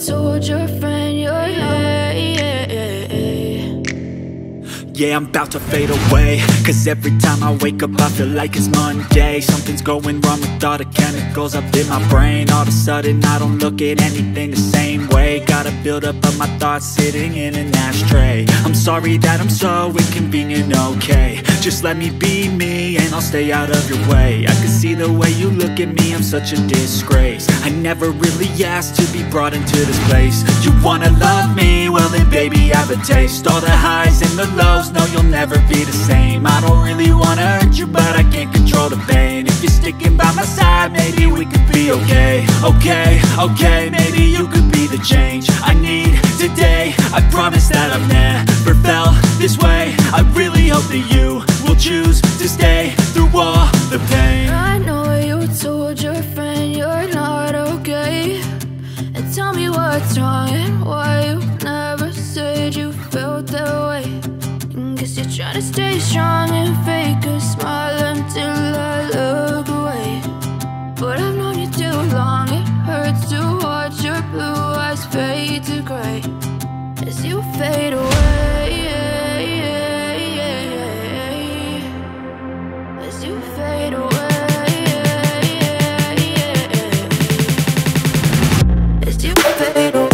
told your friend you're Yeah, I'm about to fade away, cause every time I wake up I feel like it's Monday. Something's going wrong with all the chemicals up in my brain. All of a sudden I don't look at anything the same way. Got a buildup of my thoughts sitting in an ashtray. I'm sorry that I'm so inconvenient, okay. Just let me be me and I'll stay out of your way. I can see the way you look at me, I'm such a disgrace. I never really asked to be brought into this place. You wanna love me? Well then baby I have a taste. All the highs and the lows, no, you'll never be the same. I don't really wanna hurt you, but I can't control the pain. If you're sticking by my side, maybe we could be okay. Okay, maybe you could be the change I need today. I promise that I've never felt this way. I really hope that you will choose to stay through all the pain. I know you told your friend you're not okay, and tell me what's wrong and why you never said you felt that way. Guess you're trying to stay strong and fake a smile until I look away. But I've known you too long, it hurts to watch your blue eyes fade to gray as you fade away. As you fade away. As you fade away.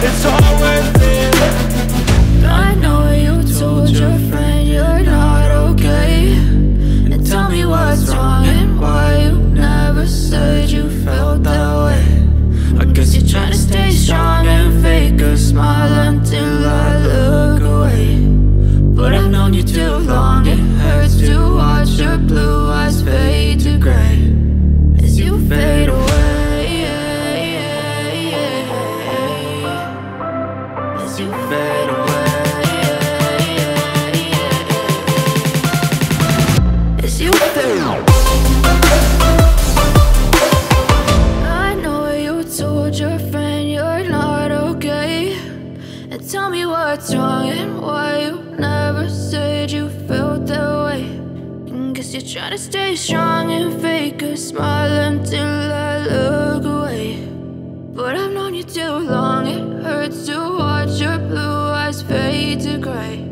It's all worth it. I know you told your friend you're not okay, and tell me what's wrong and why you never said you felt that way. I guess you're trying to stay strong and fake a smile until I look away. But I've known you too long, it hurts to watch your blue eyes fade to gray as you fade away. You fade away. As you fade away. I know you told your friend you're not okay, and tell me what's wrong and why you never said you felt that way. And guess you're trying to stay strong and fake a smile until I look away. But I've known you too long, it hurts to watch your blue eyes fade to gray.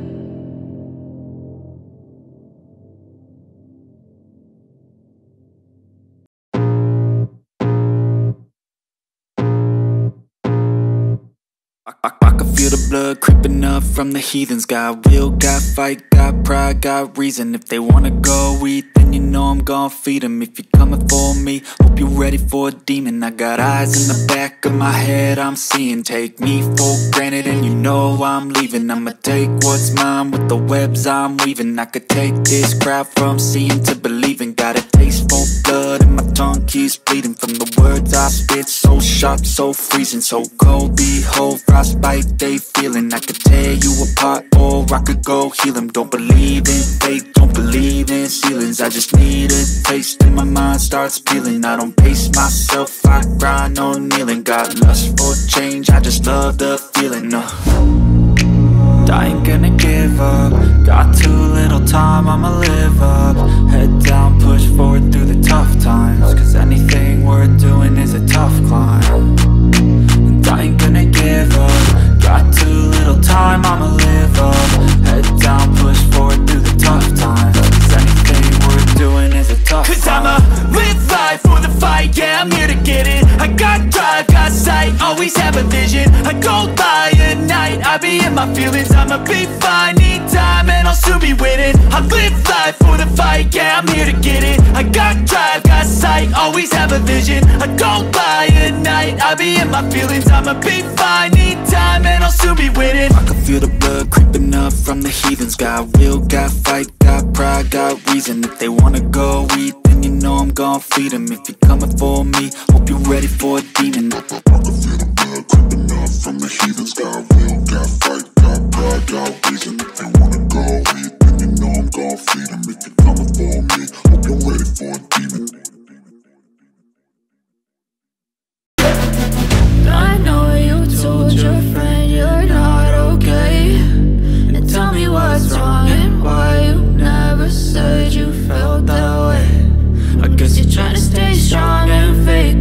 I can feel the blood creeping up from the heathens. Got will, got fight, got pride, got reason. If they wanna go eat, then you know I'm gon' feed them. If you're coming for me, hope you're ready for a demon. I got eyes in the back of my head, I'm seeing. Take me for granted and you know I'm leaving. I'ma take what's mine with the webs I'm weaving. I could take this crowd from seeing to believing. Got a taste for blood and my tongue keeps bleeding from the words I spit. So sharp, so freezing, so cold. Behold, frostbite they feeling. I could tear you apart or I could go heal them. Don't believe in fate, don't believe in ceilings. I just need a taste and my mind starts peeling. I don't pace myself, I grind on kneeling. Got lust for change, I just love the feeling. I ain't gonna give up. Got too little time, I'ma live up. Head down, push forward through the tough times, cause anything worth doing is a tough climb. And I ain't gonna give up. Got too little time, I'ma live up. Head down, push forward through the tough times, cause anything worth doing is a tough climb. Cause I'ma live life for the fight, yeah, I'm here to get it. I got drive, got sight, always have a vision. I go by at night, I be in my feelings. I'ma be fine, need time and I'll soon be winning. I live life for the fight, yeah, I'm here to get it. I got drive, got sight, always have a vision. I go by at night, I be in my feelings. I'ma be fine, need time and I'll soon be winning. I can feel the blood creeping up from the heathens. Got will, got fight, got pride, got reason. If they wanna go eat, then you know I'm gon' feed them. If you're coming for me, hope you're ready for a demon. I can feel the blood creeping up from the heathens. Got will, got fight, got pride, got reason. If they wanna go eat, then you know I'm gon' feed them. If you're coming for me, hope you're ready for a demon. I know you told your friend you're not okay, and tell me what's wrong and why Cause you're trying to stay strong and fake